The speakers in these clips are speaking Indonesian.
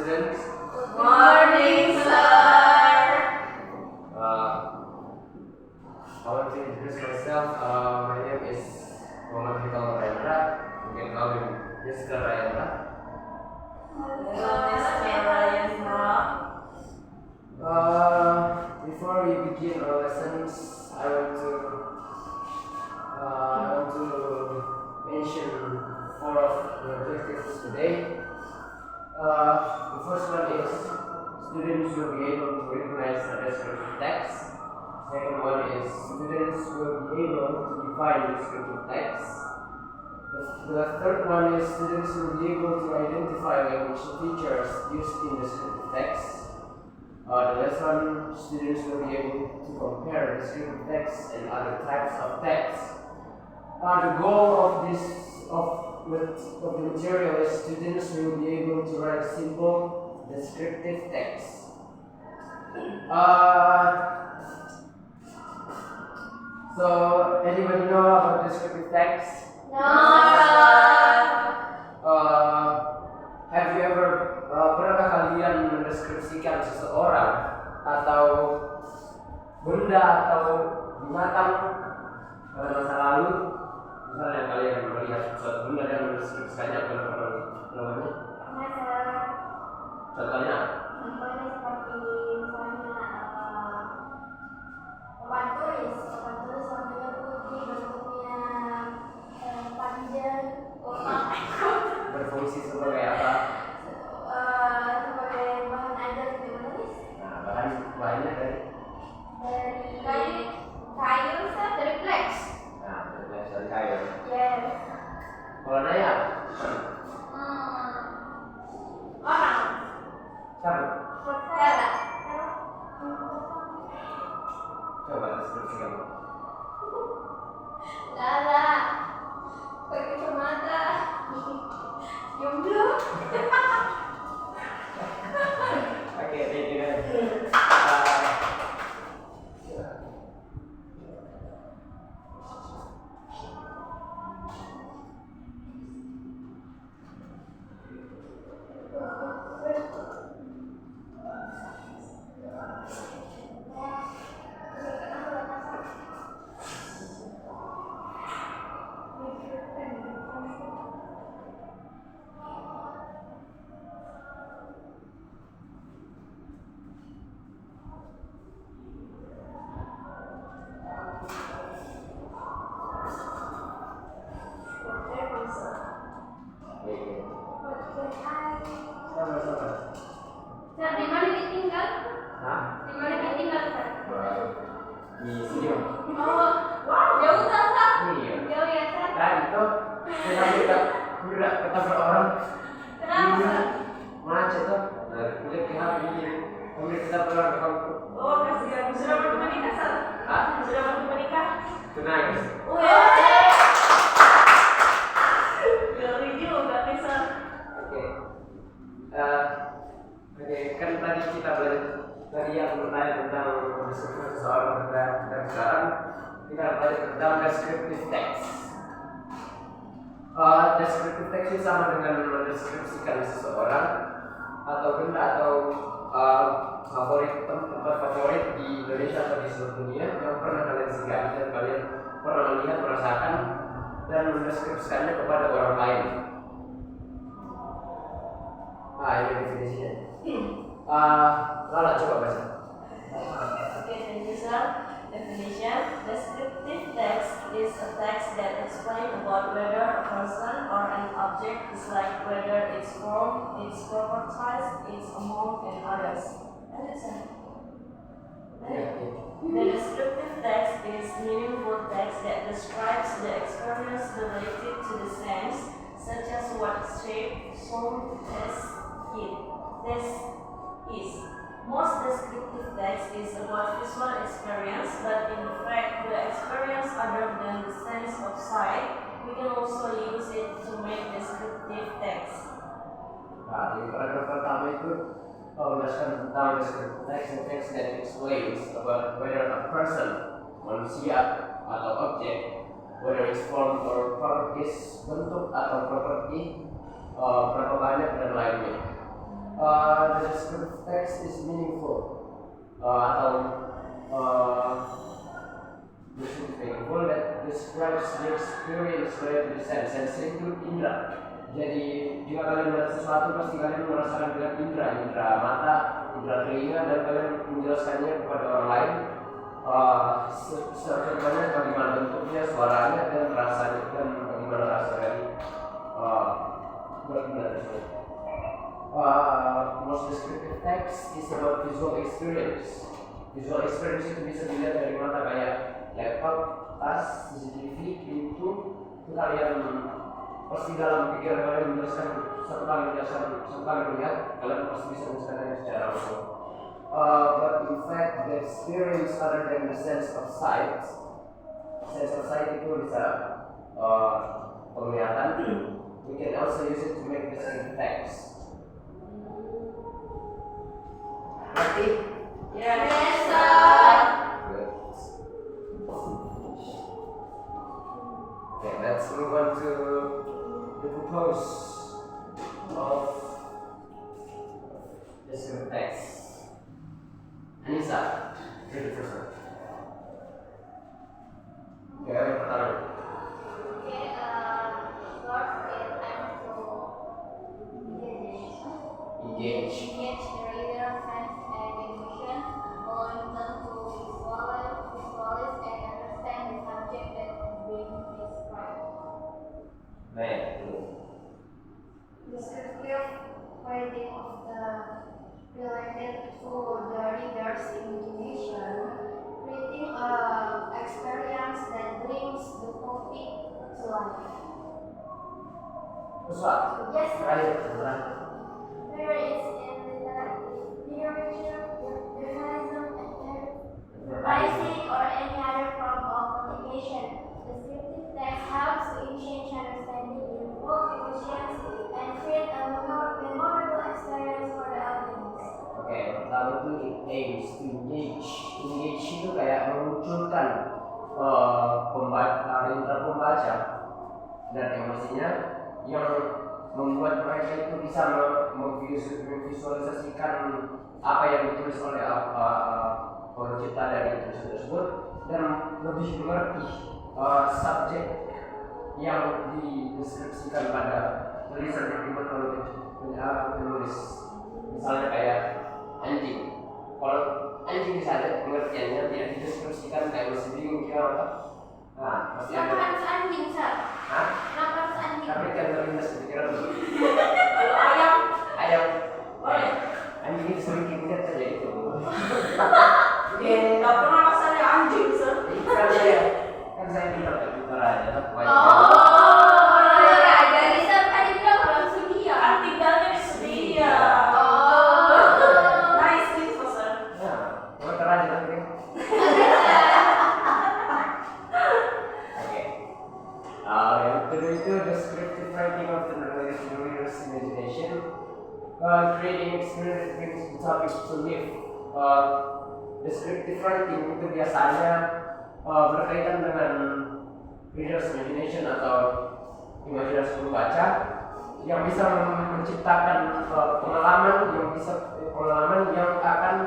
students. Good morning, sir. I want to introduce myself. My name is Muhammad Hikal Rayendra. You can call me Mr. Rayendra. Hello, Mr. Rayendra. Before we begin our lessons, I want to mention 4 of the objectives today. The first one is students will be able to recognize a descriptive text. Second one is students will be able to define descriptive text. The third one is students will be able to identify language features used in descriptive text. The last one, students will be able to compare descriptive text and other types of text. The goal of the material is students will be able to write simple descriptive text. So anybody know about descriptive text? No. Have you ever pernah kalian mendeskripsikan seseorang atau benda atau binatang pada masa lalu? Misalnya kalian melihat suatu benda dan mendeskripsikannya, kalian pernah namanya? Contohnya? Contohnya seperti misalnya papan tulis warnanya putih, bentuknya panjang, Berfungsi sebagai apa? sebagai bahan ajar untuk menulis. Nah, bahannya dari Kayu, dari flex. Nah, dari kayu. Yes. Kalau Naya, Orang. siapa? Cara. Coba deskripsikan. Lala. Pakai kacamata. Jomblo. Oke, thank you guys. Sir, di mana ditinggal? Hah? Di mana ditinggal, Sir? Di sini, Om. Oh, jauh, Sir. Iya. Jauh ya, Sir. Nah, itu kita ketabrak orang. Kenapa, Sir? Macet tuh. Kulit kita begini. Kemudian kita pulang ke kampung. Oh, kasihan. Sudah waktu menikah, Sir? Hah? Sudah waktu menikah? Tunai. Oh, ya. Geli juga nih, Sir. Oke. Kan tadi kita belajar tadi yang bertanya tentang deskripsi seseorang, dan sekarang kita belajar tentang descriptive text. Descriptive text ini sama dengan mendeskripsikan seseorang atau benda atau tempat favorit di Indonesia atau di seluruh dunia yang pernah kalian singgahi dan kalian pernah melihat, merasakan dan mendeskripsikannya kepada orang lain. Ini definisinya. Lala coba baca. Okay, thank you, sir. Definition: descriptive text is a text that explains about whether a person or an object is like, whether its form, its properties, its amount, and others. Understand? The descriptive text is meaningful text that describes the experience related to the sense, such as what shape, sound, taste, this is. Most descriptive text is about visual experience, but in fact, the experience other than the sense of sight, we can also use it to make descriptive text. Nah, di paragraf pertama itu menjelaskan tentang descriptive text that explains about whether a person, manusia atau objek, whether its form or properties, bentuk atau properti, berapa banyak dan lainnya. The descriptive text is meaningful atau this is meaningful that describes the experience related to the sense. Sense itu indera. Jadi jika kalian melihat sesuatu pasti kalian merasakan dengan indera mata, indera telinga, dan kalian menjelaskannya kepada orang lain. Contohnya bagaimana bentuknya, suaranya, dan rasanya, dan bagaimana rasa dari benda tersebut. Most descriptive text is about visual experience. Visual experience itu bisa dilihat dari mata kayak laptop, tas, CCTV, pintu. Itu kalian pasti dalam pikiran kalian menjelaskan satu kali melihat, kalian pasti bisa menjelaskannya secara langsung. But in fact, the experience other than the sense of sight itu bisa penglihatan. We can also use it to make descriptive text. Ngerti? Yes, sir. Good. Okay, let's move on to the purpose of descriptive text. Anissa, read the first one. Okay, yang pertama. Engage the reader sense and emotion, allowing them to visualize and understand the subject that is being described. Baik. Descriptive writing of the related to the reader's imagination, creating an experience that brings the topic to life. Sesuatu. Yes, sir. Ayo, terang. There is in literature, journalism, advertising, or any other form of communication. Descriptive text helps to enhance understanding, invoke emotions, and create a memorable experience for the audience. Oke, pertama itu aims to engage. Engage itu kayak memunculkan indera pembaca dan emosinya yang membuat mereka itu bisa memvisualisasikan apa yang ditulis oleh pencipta dari tulisan tersebut dan lebih mengerti subjek yang dideskripsikan pada tulisan yang dibuat oleh penulis. Misalnya kayak anjing. Kalau anjing bisa pengertiannya tidak dideskripsikan kayak masih bingung kira apa. Nah, pasti ada. Kenapa harus anjing, Sir? Hah? Kenapa harus anjing? Tapi kan terlintas di pikiran lu. ayam. Ayam. Boleh. Anjing itu sering kita saja itu. Nggak pernah rasanya anjing, sir. Kan saya bilang ke pintar aja. Jadi Sir tadi bilang orang Sudia. Kan tinggalnya di Sedia. Nice info, sir. Nah, pintar aja tapi. Yang kedua itu descriptive writing often related to the reader's imagination, creating experience that brings the topic to life. Descriptive writing itu biasanya berkaitan dengan reader's imagination atau imajinasi pembaca yang bisa menciptakan pengalaman yang akan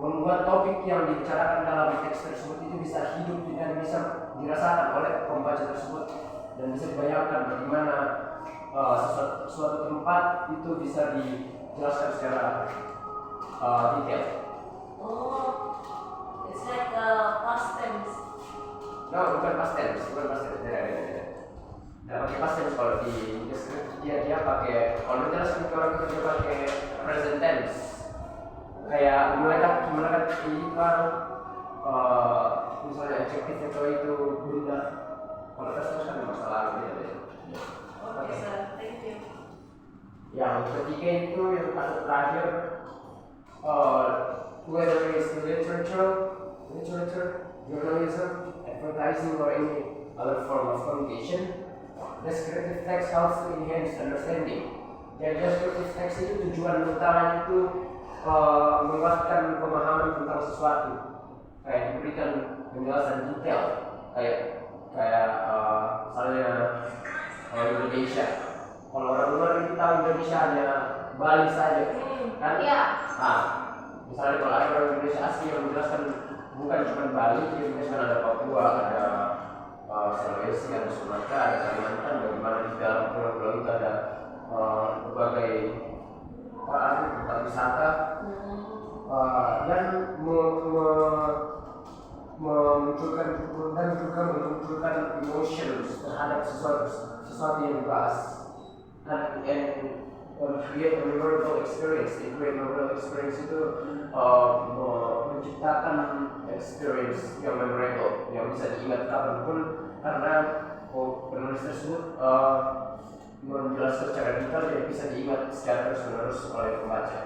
membuat topik yang dibicarakan dalam teks tersebut itu bisa hidup dan bisa dirasakan oleh pembaca tersebut dan bisa dibayangkan bagaimana suatu tempat itu bisa dijelaskan secara detail. Oh, it's like past tense. No, bukan past tense. Nah, pakai past tense kalau di dia pakai kalau menjelaskan ke orang itu dia pakai present tense. Kayak gimana itu misalnya adjektif itu benda kalau terus kan masalah gitu. Oke, sir. Thank you. Yang ketiga itu yang terakhir whether it's literature, journalism, advertising or any other form of communication, descriptive text helps to enhance understanding. Jadi descriptive text itu tujuan utamanya itu menguatkan pemahaman tentang sesuatu, kayak diberikan penjelasan detail, kayak misalnya Indonesia. Kalau orang luar itu tahu Indonesia hanya Bali saja kan? Iya. Nah, misalnya kalau ada orang Indonesia asli yang menjelaskan bukan cuma Bali, dia menjelaskan ada Papua, ada Sulawesi, ada Sumatera, ada Kalimantan, bagaimana di dalam pulau-pulau itu ada berbagai tempat wisata dan memunculkan emotions terhadap sesuatu yang dibahas and create a memorable experience. Create a memorable experience itu menciptakan experience yang memorable yang bisa diingat kapanpun karena penulis tersebut menjelaskan secara detail yang bisa diingat secara terus-menerus oleh pembaca.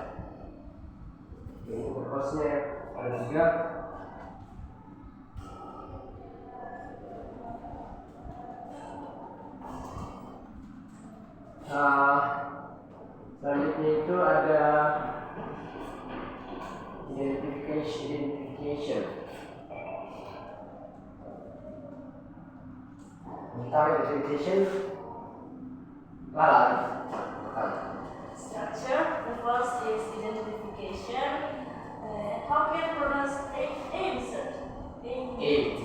Ini purpose-nya ada 3. Selanjutnya itu ada identification. Tentang identification, Structure. The first is identification. How can pronounce insert? Aimed.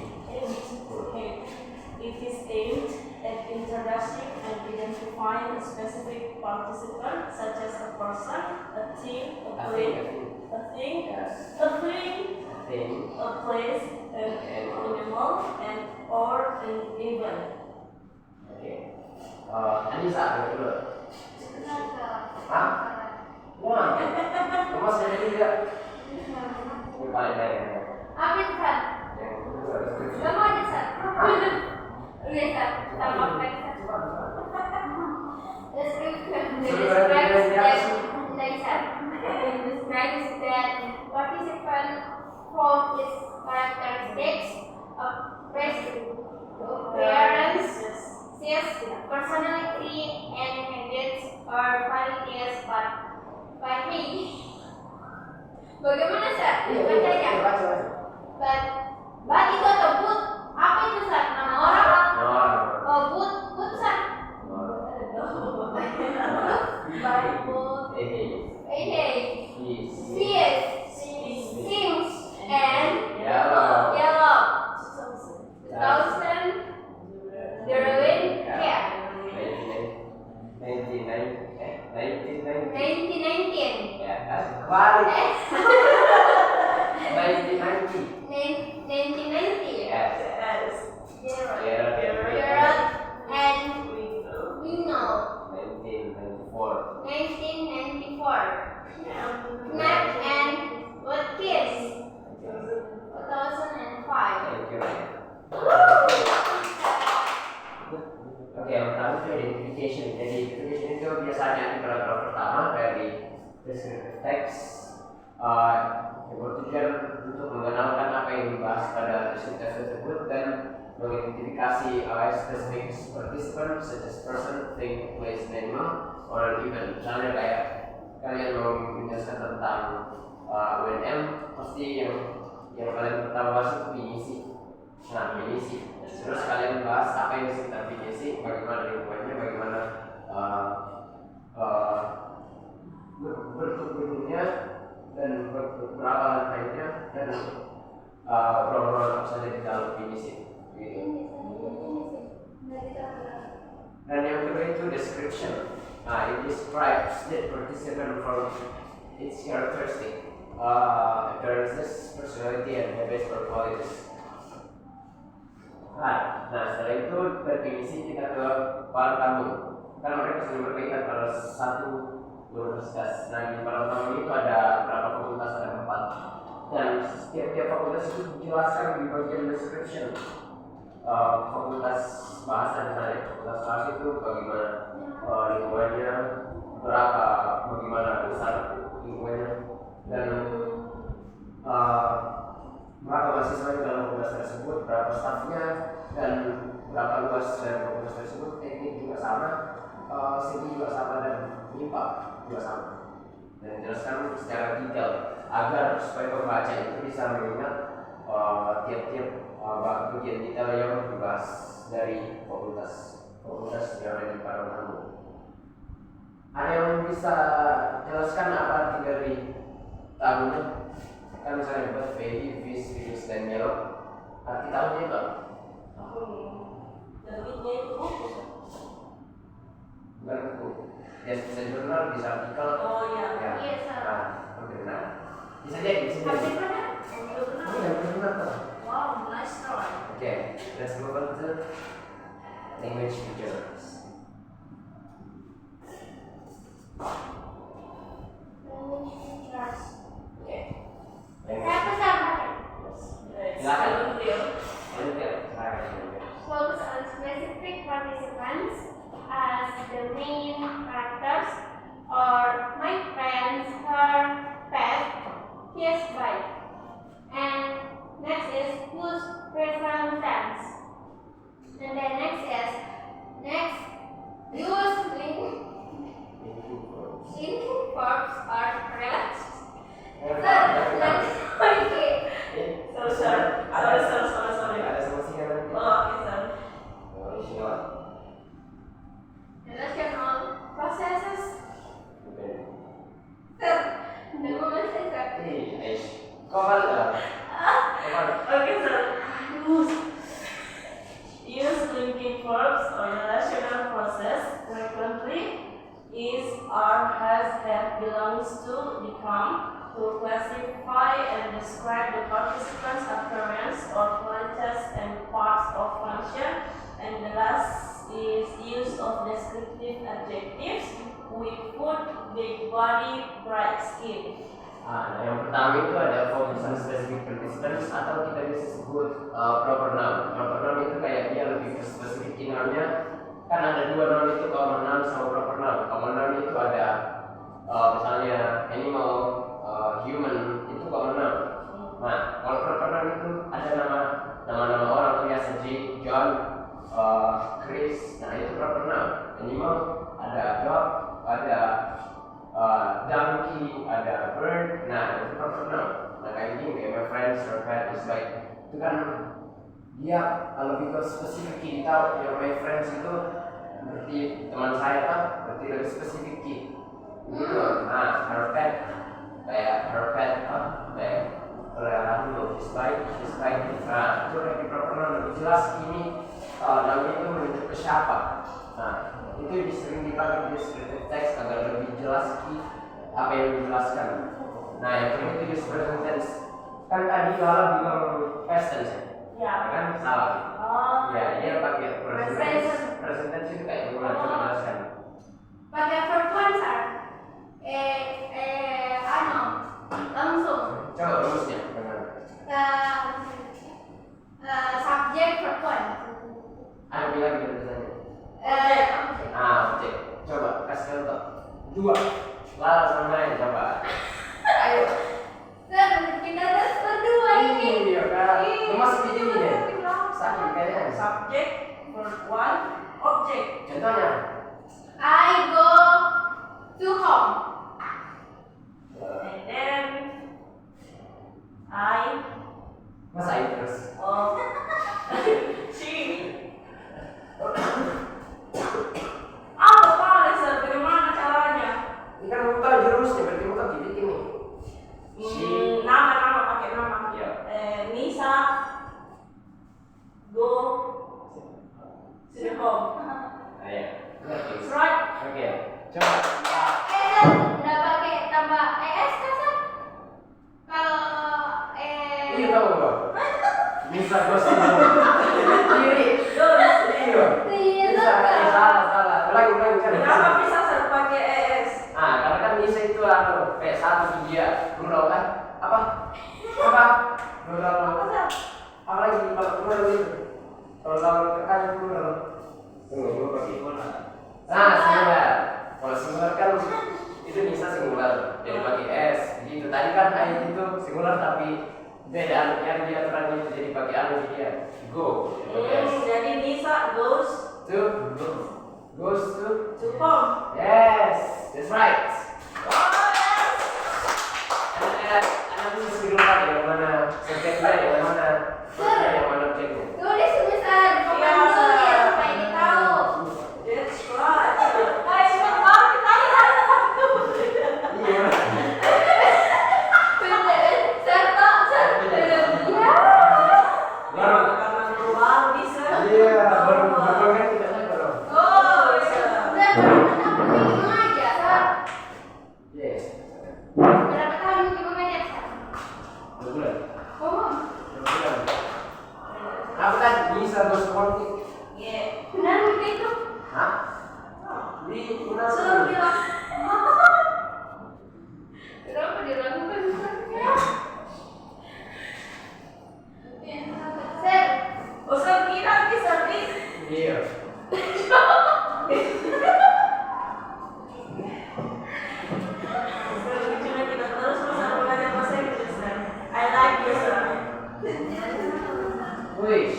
It is aimed at introducing and identifying a specific participant, such as a person, a team, a place, a thing, a place, an animal, and or an event. Okay. Anissa, dulu. Hah? Wah, kamu masih ada juga. Yang paling baik. Apa itu, Sat? Yang kedua description. Gak mau aja, Sat. Iya, Sat. Tambah baik, Sat. Description. Describes that participant from its characteristics, appearance, personality, and habits are various by age. Bagaimana, Sat? Bacanya? But itu atau but? Apa itu, Sat? Nama orang? Oh, but, Sat? Seems and yellow. 2000 Derwin Care. 1919. Ya, balik. 1990. 1990. Yes. Gerard and Wino. 1994. 1994. Knapp and Watkins. 2005. Thank you. Oke, yang pertama itu identification. Jadi identification itu biasanya di paragraf pertama dari descriptive text yang bertujuan untuk mengenalkan apa yang dibahas pada descriptive tersebut dan mengidentifikasi specific participant such as person, thing, place, animal, or event. Misalnya kayak kalian mau menjelaskan tentang UNM, pasti yang kalian pertama bahas itu pinisi. Nah, pinisi. Terus kalian bahas apa yang di sekitar pinisi, bagaimana lingkungannya, bagaimana bentuk-bentuknya dan beberapa lantainya dan obrolan apa saja di dalam pinisi. Gitu. Dan yang kedua itu description. It describes the participant from its characteristic, appearances, personality, and habits or qualities. Nah, setelah itu definisi kita ke para tamu. Kan mereka sering berkaitan pada satu universitas. Nah, di para tamu itu ada berapa fakultas, ada 4. Dan setiap fakultas itu dijelaskan di bagian description. Fakultas bahasa misalnya, fakultas bahasa itu bagaimana lingkungannya, bagaimana besar lingkungannya, dan berapa mahasiswa dalam fakultas tersebut, berapa stafnya, dan berapa luas dari fakultas tersebut. Teknik juga sama, segi juga sama, dan MIPA juga sama. Dan dijelaskan secara detail agar supaya pembaca itu bisa mengingat tiap-tiap bagian detail yang dibahas dari fakultas yang ada di Panorama. Ada yang bisa jelaskan apa arti dari tahunnya? Kan misalnya buat baby, fish, fish, dan yellow. Arti tahunnya itu apa? Terbitnya itu buku. Bukan buku. Ya bisa jurnal, bisa artikel. Oh iya. Ya. Iya, Sir. Nah, oke, benar. Bisa jadi, bisa jadi. Masih pernah? Oh, yang benar tuh. Wow, nice story. Okay, let's move on to language features. Language features. Okay. Saya pesan pakai. Silakan. Silakan. Focus on specific participants as the main characters, or my friends, her pet, his bike. And next is whose present tense. And then next use linking verbs or relax. Sorry. Ada solusinya nanti. Oh, oke, sir. Relational. Relational processes. Oke. The moment I start. Kau balik. Okay, sir. Use linking verbs or relational process frequently is, are, has, have, belongs to, become, to classify and describe the participant's appearance or qualities and parts of function. And the last is use of descriptive adjectives with foot, big body, bright skin. Nah, yang pertama itu ada focus on specific participants atau kita bisa sebut proper noun. Proper noun itu kayak dia lebih ke spesifik noun-nya. Kan ada dua noun itu, common noun sama proper noun. Common noun itu ada misalnya animal, human, itu common noun. Nah, kalau proper noun itu ada nama-nama orang tuh ya, Jake, John, Chris. Nah, itu proper noun. Animal ada dog, ada donkey, ada bird. Nah, itu proper noun. Nah, kayak gini, kayak my friends, her pet, is like itu kan dia lebih ke spesifik. Kita tahu yang my friends itu berarti teman saya kan, berarti lebih spesifik gitu. Nah, her pet kayak kayak peliharaan dulu, is like. Nah, itu lebih proper noun, lebih jelas ini namanya itu menunjuk ke siapa. Nah, itu sering dipakai di descriptive text agar lebih jelas apa yang dijelaskan. Nah, yang kedua itu use present tense. Kan tadi Lala bilang past tense Ya. kan salah. Oh. Ya, dia pakai present tense. Present tense itu kayak gimana? Coba jelaskan. Pakai verb one, sir. Langsung. Coba rumusnya bagaimana? Subject verb one. Ada bilang gitu biasanya. Object. Objek. Coba kasih contoh. Dua. Lala sama main coba. Ayo. Sir, kita harus berdua ini. Iya kan? Lu masih video ini ya? Sakit kayaknya. Subject, verb one, object. Contohnya. I go to home. And then I. Masa itu terus? Oh. She. Bapak, sir, bagaimana caranya? Ini kan buka jurusnya, berarti buka bikin nih. Nama pakai nama. Iya. Nisa go to the home. Ayo. That's right. Oke. Coba. Udah pakai tambah es kan, sir? Kalau Iya tahu gua. Bisa gosip. Kiri. Iya. Bisa. Salah. Ulangi kan. Kenapa bisa sir pakai es? Karena kan Nisa itu kayak satu dia plural kan? Apa? Plural. Apa sir? Apa lagi kalau plural itu? Kalau kan plural. Tunggu, gua pakai plural. Singular. Kalau singular kan itu Nisa singular, jadi pakai s. Gitu. Tadi kan ayat itu singular tapi beda yang dia aturan itu jadi pakai anu dia. Go. Pakai s. Jadi Nisa goes to home. yes, that's right. Anak mesti dulu yang mana subjeknya, yang mana verb-nya, yang mana objeknya. tulis tulisan di papan dulu ya supaya ditahu. That's right. Guys, kita seperti. Yeah. Benar begitu. Hah? Di mana? Suruh bilang. Kenapa dilakukan misalnya? Sir. Oh, serbi lagi, serbi. Iya. Cuma kita terus bersama belajar bahasa Inggris, sir. I like you, sir. Wih.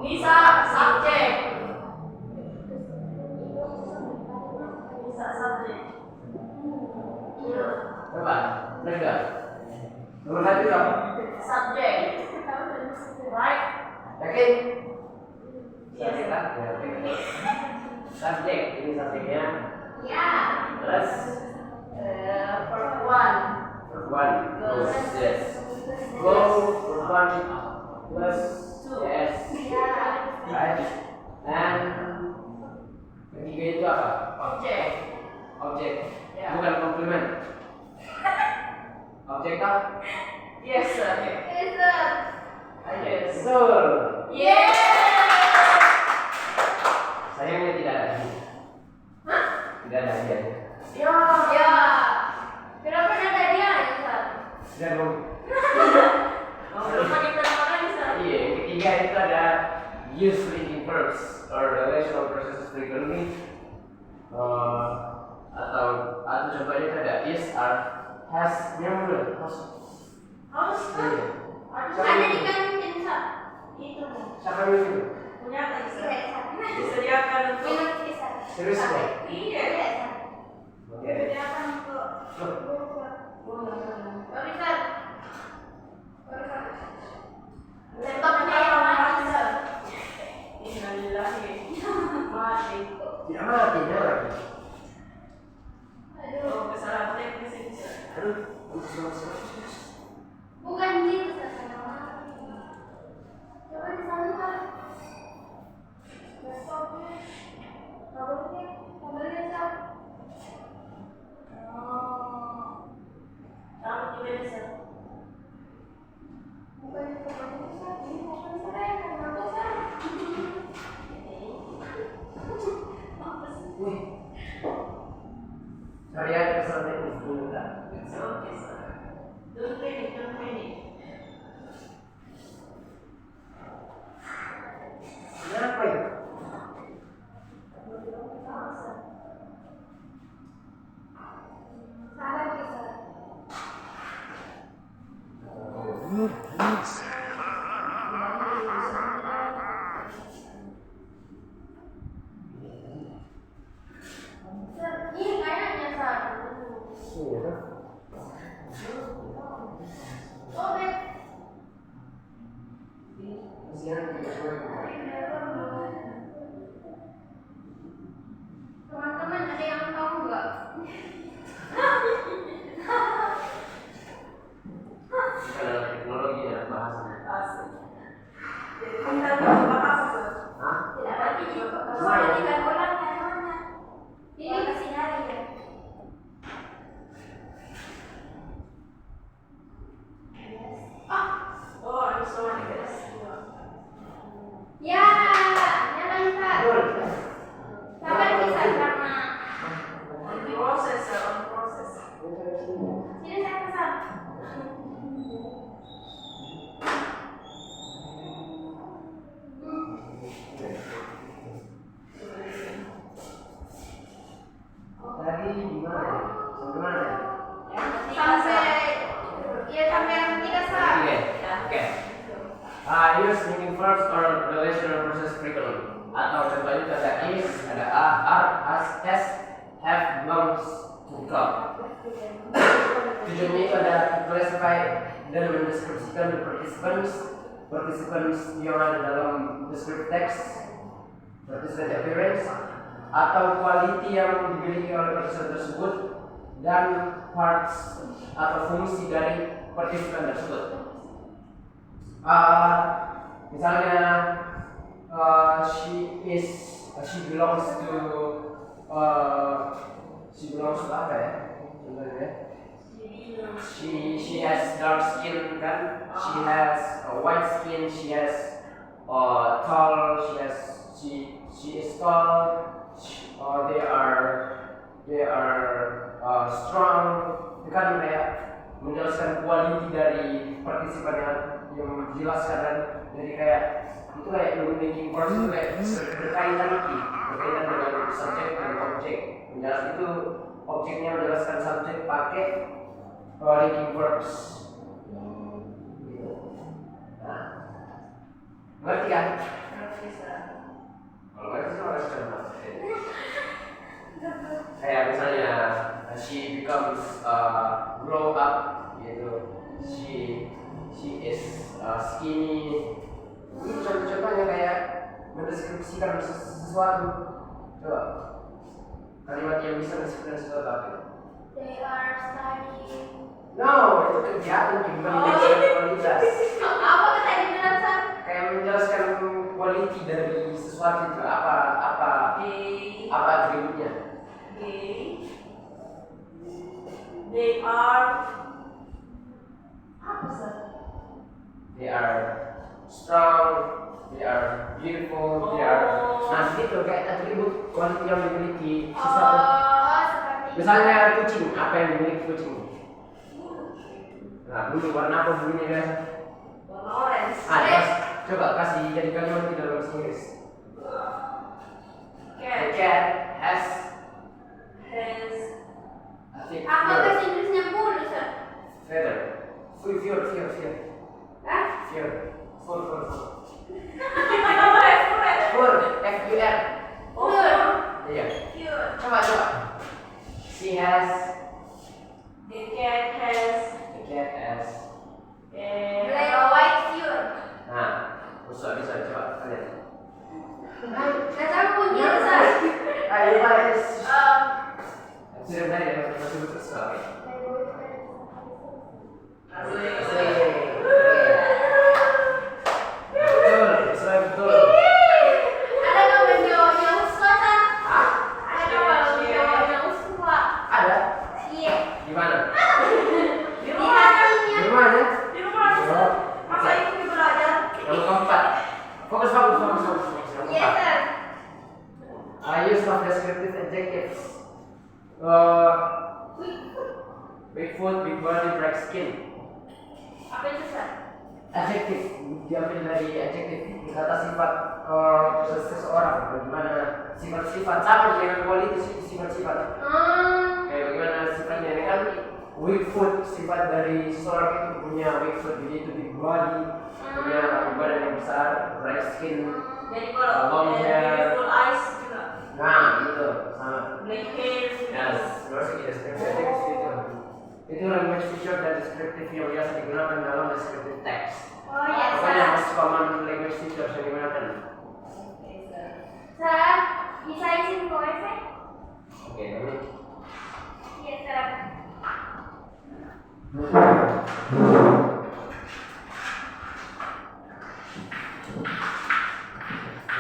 Nisa, subject. Nisa, subject. Coba. Lega. Nomor 1 apa? Subject. Right? Yakin? Yes. Subjek kan? Ya, oke. Subjek, ini subjeknya. Ya. Plus Verb 1. verb 1 plus yes. Go verb 1 plus yes. Right? And ketiga itu apa? Object. Objek. Ya. Bukan komplement. Objek kan? Yes, sir. Yes, sir. Yes. Betul. Yeah. Sayangnya tidak ada. Hah? Tidak ada dia. Ya. Ya. Kenapa ada dia ya, sir? Dan belum. Oh, belum lagi berapa lagi, sir? Iya, yang ketiga itu ada use linking verbs or relational processes frequently. Atau contohnya itu ada is, are, has, yang belum. Harus, sir. Iya. Ada di kantin, sir. Itu. Siapa yang itu? Punya kan, sir? Iya, sir. Disediakan untuk. Minum ini, sir. Serius kok? Iya. Iya, sir. Oke. Disediakan untuk guru, sir. Sorry, sir. Sorry, sir. Laptopnya yang mati, sir. Innalillahi. Mati. Tidak mati, dia lagi. Aduh. Oh, kesalahan teknis ini, sir. Aduh, Bukan gitu, sir. Coba di sana, sir. Laptopnya. Kabelnya, sir. Oh. Kamu juga bisa. Bukan di kabelnya, sir. Ini bukan, sir. Kenapa, sir? wih. Sorry ya, kesalahan teknis dulu lah. It's okay, sir. Don't panic, don't panic. Kenapa ya? Salah, sir. Sir, ini kayaknya, sir. Iya. Sobek. Kasihan juga gue. Teman-teman ada yang tahu nggak? Bukan dalam teknologi dan bahasa. Asik. Jadi pintar dalam bahasa, sir. Hah? Tidak berarti itu. Lumayan. Soalnya kan orangnya namanya. Ini kasih nyari ya. Oh, I'm sorry, guys. Ya, nyalain, Kak. Betul. Sabar bisa karena On process, sir, on process. sini saya pesan. Tadi di mana? Sampai mana ya? Yang ketiga, Sampai sir. ya sampai yang ketiga, Sar. Oke. Oke. Use linking verbs or relational process frequently. Atau contohnya itu ada is, ada are, has, have, belongs, to become. Tujuannya itu ada to classify dan mendeskripsikan the participants yang ada dalam descriptive text, participant appearance, atau quality yang dimiliki oleh partisipan tersebut dan parts atau fungsi dari partisipan tersebut. Misalnya she belongs to apa ya? Contohnya She has dark skin kan. She has white skin. She has tall. She is tall. They are strong. Itu kan kayak menjelaskan kualiti dari partisipan yang menjelaskan kan. Jadi kayak itu kayak linking force itu kayak berkaitan dengan subjek dan objek. Menjelaskan itu objeknya menjelaskan subjek pakai linking verbs. Gitu. Nah, ngerti kan? Kalau ngerti sih harus cermat. Kayak misalnya she becomes grow up gitu. She is skinny. Ini contohnya kayak mendeskripsikan sesuatu. Coba kalimat yang bisa mendeskripsikan sesuatu apa? They are studying. No, itu kegiatan bukan menjelaskan kualitas. Apa kata yang bilang Sam? Kayak menjelaskan kualiti dari sesuatu itu apa atributnya. They are apa sih? They are strong, they are beautiful, they are gitu kayak atribut kualiti yang dimiliki sesuatu. Seperti Misalnya kucing, apa yang dimiliki kucing? Nah, bulu warna apa bulunya guys? Warna orange. Terus coba kasih jadi kalimat di dalam bahasa Inggris. The cat has a thick apa fur. bahasa Inggrisnya bulu Sam? Feather. Fur. Hah? Fur. Fur. Fur. F-U-R. Fur. Iya. Cute. Coba. She has. The cat has Black or white cute. Nah, bisa coba kalian. Gak tahu punya Sam. Ayo guys. Sudah dari masih butuh sekali. Betul. Ada kawan yang suka Sam? Hah? Ada kawan yang suka. Ada? Iya. Di mana? Di Di rumah. hatinya. Di rumahnya? Di rumah. Masa itu belajar? Yang keempat. Fokus. Yang Yes keempat. Sam. Use of descriptive adjectives. Big foot, big body, black skin. Apa itu Sam? Adjektif diambil dari adjektif kata sifat seseorang. Bagaimana sifat-sifat sama dengan kualitas sifat-sifat. Kayak bagaimana sifatnya ini kan weak foot, sifat dari seseorang itu punya weak foot, jadi itu big body, punya badan yang besar, black skin. Jadi kalau Long hair. beautiful eyes juga. Nah, itu sama. Black hair. Yes, berarti deskriptif adjektif itu. Itu language feature dan deskriptif yang biasa digunakan dalam deskriptif text. Oh ya Pokoknya Sam. most common language features yang digunakan. Sam, bisa izin ke wifi? Oke, ini. Iya Sam.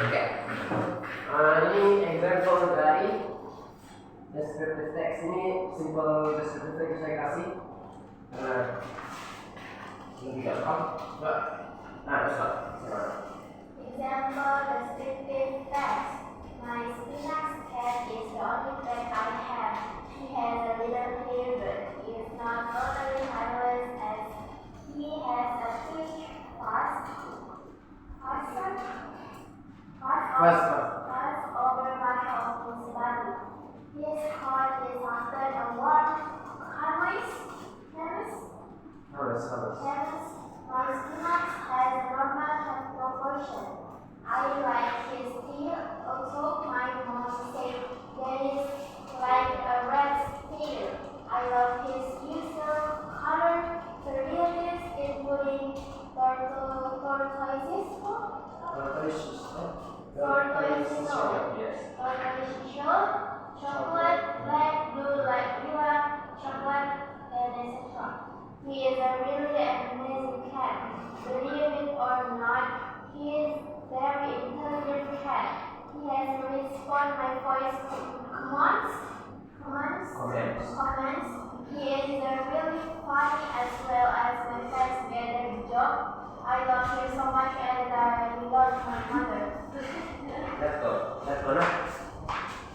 Oke. Ini example dari deskriptif text ini simple deskriptif text saya kasih. Lebih gampang. Nah, Ustaz. Example descriptive text. My spinach cat is the only pet I have. He has a little hair, but he is not totally harmless as he has a thick fuzz over much of his body. His coat is often a warm canvas. My spinach has a normal head proportion. I like his tail, although my mom said that is like a rat's tail. I love his usual color varieties, including tortoise shell, chocolate, black, blue, like lilac, chocolate, and etc. He is a really amazing cat. Believe it or not, he is very intelligent cat. He has responded my voice commands. He is really funny as well as when friends gather the joke. I love him so much as I love my mother. Let's go. Nah.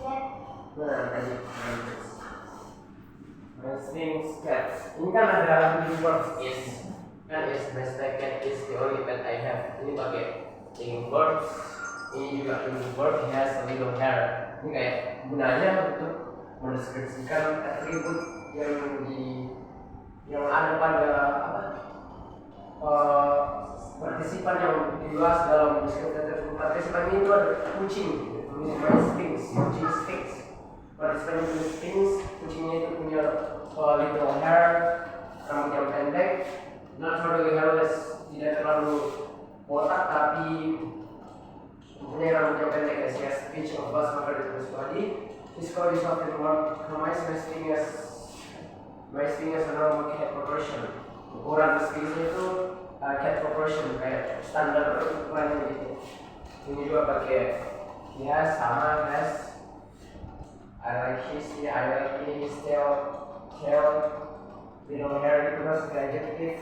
Yeah. Nah, tadi. My things cats. Ini kan ada living verbs is. Kan is best cat is the only pet I have. Ini pakai living verbs. Ini juga living verb. He has a little hair. Ini kayak gunanya untuk mendeskripsikan atribut yang ada pada partisipan yang dibahas dalam deskripsi tersebut. Partisipan ini itu ada kucing, Sphinx, kucing Sphinx. Partisipan itu Sphinx, kucingnya itu punya little hair, rambut yang pendek, not totally hairless, tidak terlalu botak tapi mempunyai rambut yang pendek. As he has speech of vast majority of his body, his coat is often reminds my fingers a normal cat proportion. Ukuran Sphinx itu cat proportion, kayak standar ukurannya gitu. Ini juga pakai ya sama as I like his tail, little hair itu kan sebagai adjektif.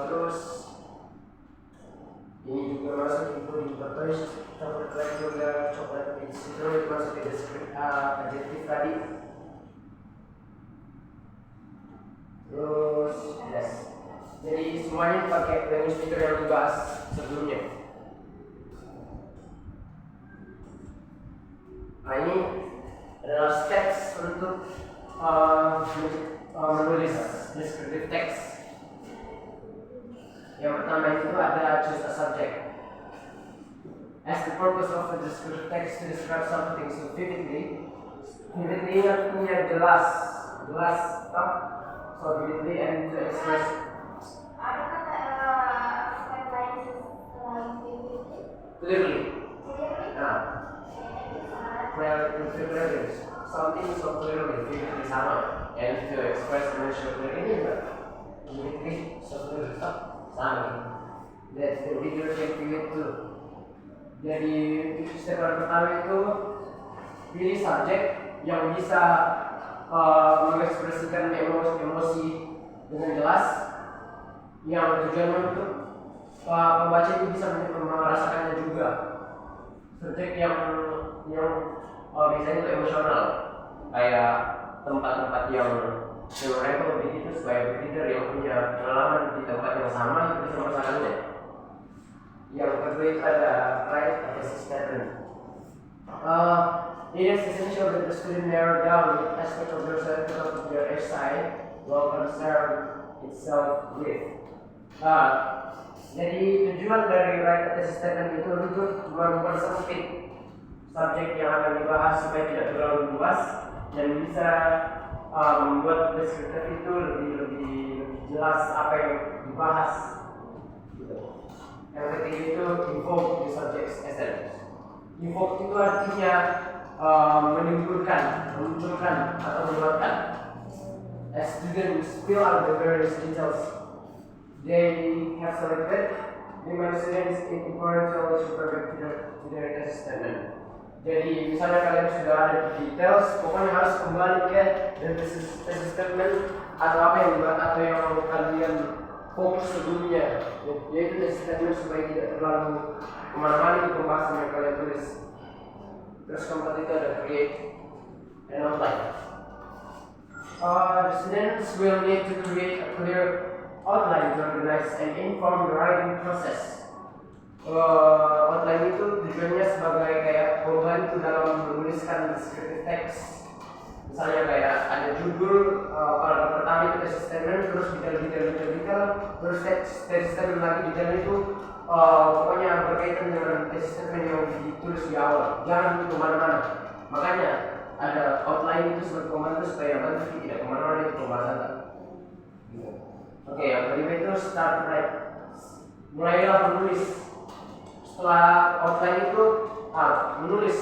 Terus ini juga masuk including purpose, chocolate like juga, chocolate mix itu masuk ke deskripsi adjektif tadi. Terus yes. Jadi semuanya pakai language speaker yang dibahas sebelumnya. Nah ini adalah steps untuk menulis descriptive text. Yang pertama itu ada choose a subject. As the purpose of a descriptive text to describe something so vividly artinya jelas, so vividly and to express. Ada kata lain selain vividly? Clearly. Clearly? Nah, clearly. Something so clearly, vividly sama, and to express emotion clearly juga. Vividly, so clearly sama. That the reader can feel it too. Jadi step pertama itu pilih subjek yang bisa mengekspresikan emosi dengan jelas, yang tujuannya untuk pembaca itu bisa merasakannya juga. Subjek yang biasanya itu emosional, kayak tempat-tempat yang memorable begitu, supaya reader yang punya pengalaman di tempat yang sama itu bisa merasakannya. Yang kedua itu ada right assistant. It is essential that the student narrow down the aspect of their essay while concern itself with. Jadi tujuan dari right assistant itu untuk mempersempit subjek yang akan dibahas supaya tidak terlalu luas dan bisa membuat deskriptif itu lebih jelas apa yang dibahas. Gitu. Yang ketiga itu invoke the subject's essence. Invoke itu artinya memunculkan atau mengeluarkan. As students fill out the various details they have selected, remind students it's important to always refer to their test statement. Jadi misalnya kalian sudah ada details, pokoknya harus kembali ke test statement atau apa yang dibuat atau yang kalian fokus sebelumnya, yaitu test statement supaya tidak terlalu kemana-mana di pembahasan yang kalian tulis. Terus keempat itu ada create and outline. The students will need to create a clear outline to organize and inform the writing process. Outline itu tujuannya sebagai kayak membantu dalam menuliskan descriptive text. Misalnya kayak ada judul, paragraf pertama itu text statement, terus detail, terus text statement lagi detail itu pokoknya berkaitan dengan text statement yang ditulis di awal. Jangan kemana-mana. Makanya ada outline itu sebagai pembantu supaya bantu tidak kemana-mana itu pembahasan. Oke, yang kelima itu start write. Mulailah menulis. Setelah outline itu menulis.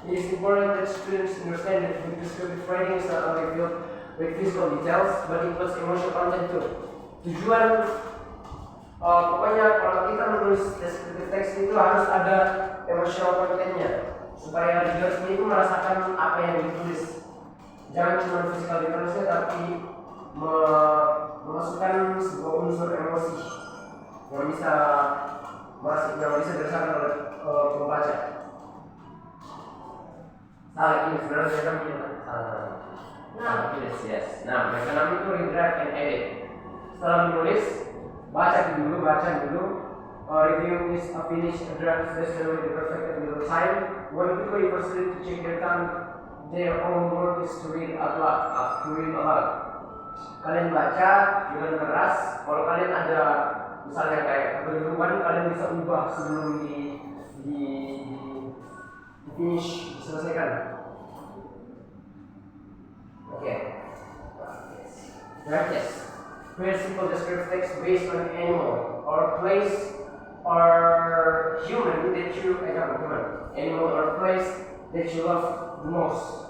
It is important that students understand that descriptive writing is not only filled with physical details, but includes emotional content too. Tujuan pokoknya kalau kita menulis descriptive text itu harus ada emotional content-nya, supaya reader sendiri itu merasakan apa yang ditulis. jangan cuma physical difference tapi memasukkan sebuah unsur emosi yang bisa dirasakan oleh pembaca. Salah ini sebenarnya saya kan bilang salah tulis yes. Nah, yang keenam itu redraft and edit. Setelah menulis, baca dulu. Review is a finished draft is necessarily perfected in real time. When people proceed to check their time, their own work is to read aloud. Kalian baca dengan keras. Kalau kalian ada misalnya kayak kebingungan, kalian bisa ubah sebelum di finish, diselesaikan. Oke. Practice. Create simple descriptive text based on animal or place or human that you animal or place that you love the most.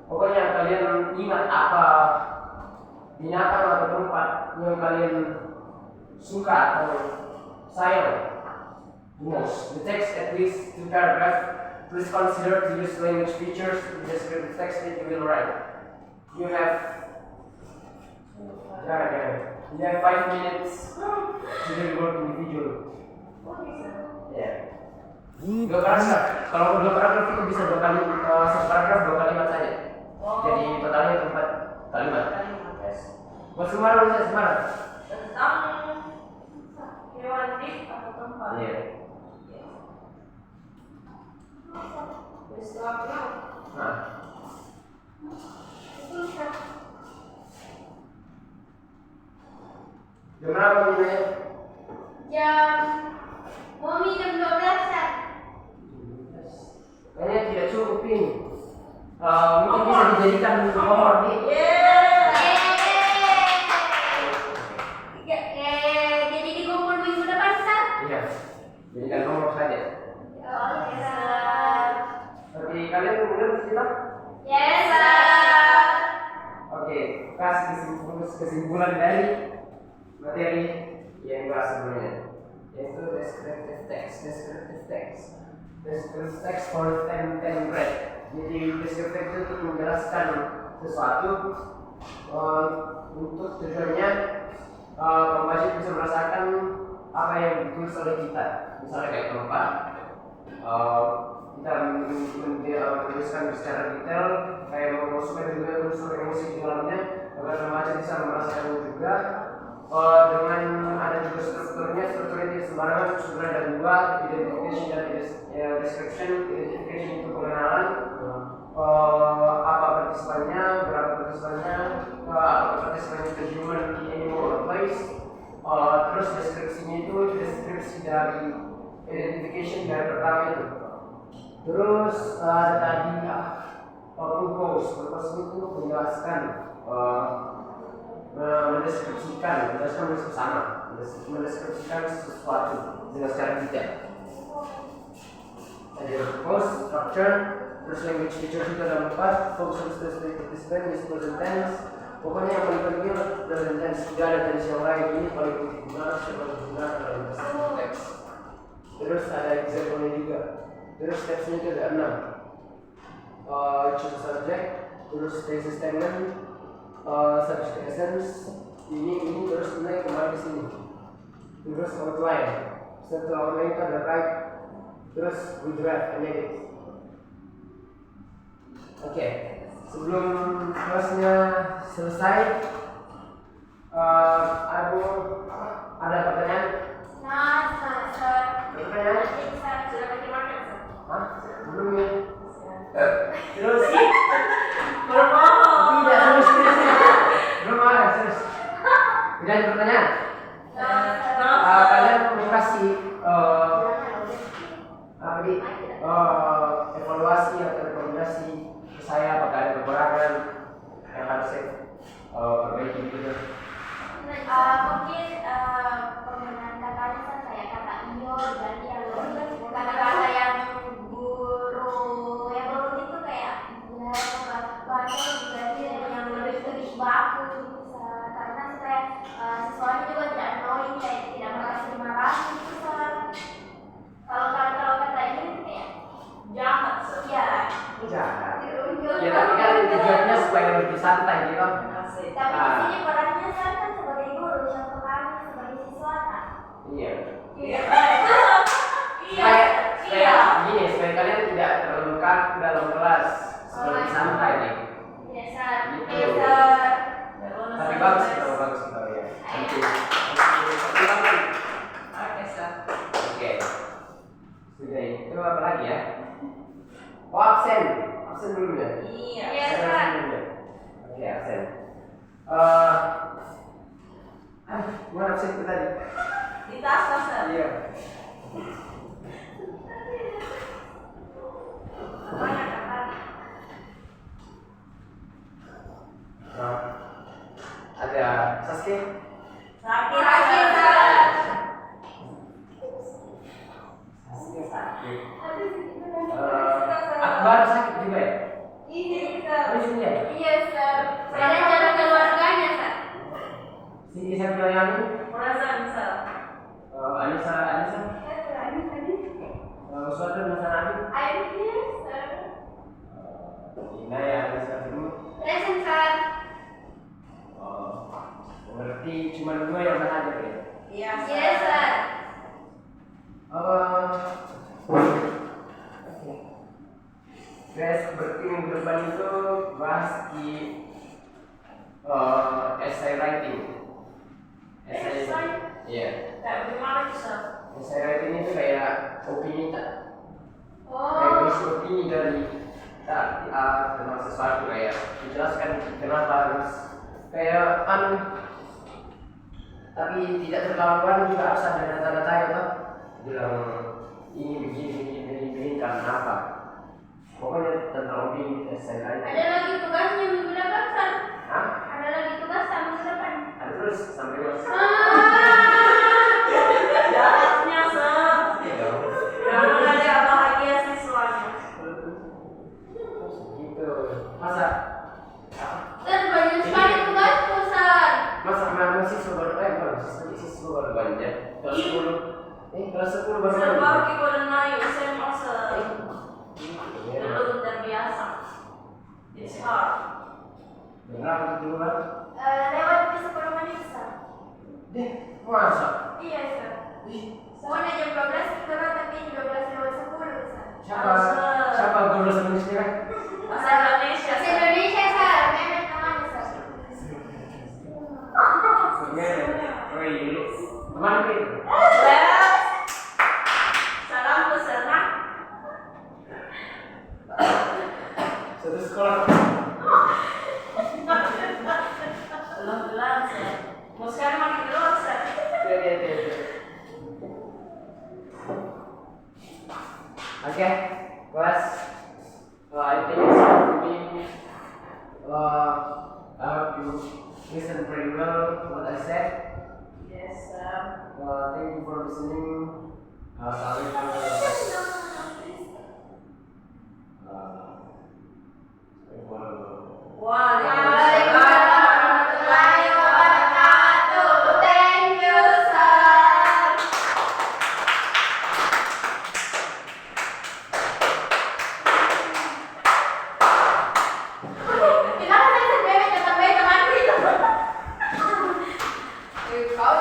Pokoknya kalian ingat apa binatang atau tempat yang kalian suka atau sayang the most. The text at least 2 paragraphs. Please consider to use language features in the descriptive text that you will write. You have 5 minutes to do work individually. Ya. 2 paragraf. Kalau 2 paragraf itu bisa 2 kali, 1 paragraf 2 kalimat saja. Jadi totalnya 4 kalimat. Buat Semarang. Tentang hewan hidup atau tempat. Iya. Nah. Jam berapa mulai? Mami jam 12-an. Kayaknya tidak cukup ini. Mungkin bisa dijadikan nomor nih. Jadi dikumpul minggu depan, Ustaz? Iya. Jadikan nomor saja. Oke, Ustaz. Tapi kalian kemudian kita? Yes, Ustaz. Oke, kasih kesimpulan dari materi yang bahas sebelumnya, yaitu descriptive text for 10 grade. Jadi descriptive itu untuk menjelaskan sesuatu untuk tujuannya pembaca bisa merasakan apa yang ditulis oleh kita. Misalnya kayak tempat, kita menuliskan secara detail, kayak memasukkan juga unsur emosi di dalamnya agar pembaca bisa merasakan juga. Dengan ada juga strukturnya tidak sembarangan, strukturnya ada 2, identification dan description. Identification itu pengenalan, apa partisipannya, berapa partisipannya, apa partisipannya itu human, animal, or place. Terus deskripsinya itu deskripsi dari identification dari pertama itu. Terus ada tadi purpose itu menjelaskan, mendeskripsikan bersama, mendeskripsikan sesuatu dengan secara detail. Ada purpose, structure, terus language feature itu ada 4, function specific participant, is present tense. Pokoknya yang paling penting present tense, tidak ada tense yang lain. Ini paling penting benar dalam bahasa teks. Terus ada example-nya juga. Terus stepsnya itu ada 6. Choose subject, terus thesis statement, subject essence, ini terus naik kembali ke sini. Terus outline. Setelah outline itu ada write, terus redraft and edit. Oke, sebelum kelasnya selesai, aku ada pertanyaan. Pertanyaan? Hah? Belum ya? Terus? Tidak, terus. Belum ada, terus. Tidak ada pertanyaan? Kalian mau kasih evaluasi atau rekomendasi ke saya, apakah ada kekurangan yang harus saya perbaiki gitu? Mungkin penggunaan katanya kan kayak kata iyo berarti yang kata-kata yang guru itu kayak bahasa berarti yang lebih baku karena supaya siswanya juga Saski? Sakit. Saski sakit. Akbar sakit juga ya? Oh, di sini ya? Iya, Sir. Ada jalan keluarganya, Sir. Si Safira yang Perasaan Sir. Anissa. Suatu masalah Nabi. I'm here, Sir. Inaya Anissa dulu. Present, Sir. Berarti cuma 2 yang belajar ya? Iya, Yes, Sir. Guys, berarti minggu depan itu bahas di essay writing. Essay? Iya. Kayak gimana tuh Sir? Essay writing itu kayak opini tak? Kayak Oh. berisi opini dari tentang sesuatu, kayak dijelaskan kenapa harus kayak tapi tidak terlalu juga harus ada data-data ya Pak. Bilang ini begini karena apa? Pokoknya tentang opini essay Ada writing. lagi tugasnya minggu depan, Sir. Hah? Ada lagi tugas minggu depan. Ada terus sampai mas. Jahatnya Sir. Iya dong. Jangan ada bahagia siswanya. Gitu. Masa Sir, banyak sekali tugasku, Sir. mahasiswa baru siswa baru banyak. Kelas 10 baru Sir banyak. baru kita udah naik SMA Sir. Belum terbiasa. It's hard. Berapa dulu Pak? Lewat di 10 menit, Sir. Deh, masa? Iya, Sir. Ih, Soalnya jam 12 kita tapi 12 lewat 10, Sir. siapa guru sebenarnya sekarang? Bahasa Indonesia Bahasa Sir. Indonesia, Sir. Mehmet namanya, Sir. Sebenarnya, oh iya, teman gitu. Salam ke Serna. Satu sekolah. Belum bilang Sir. Mau sekarang makin keluar Sir. Iya. Okay, class. I think it's time for me. I hope you listen pretty well to what I said. Yes Sir. Thank you for listening. Sorry for Waalaikumsalam. Warahmatullahi wabarakatuh. Thank you, Sir. Kenapa saya Mehmet datang baik teman itu? Kau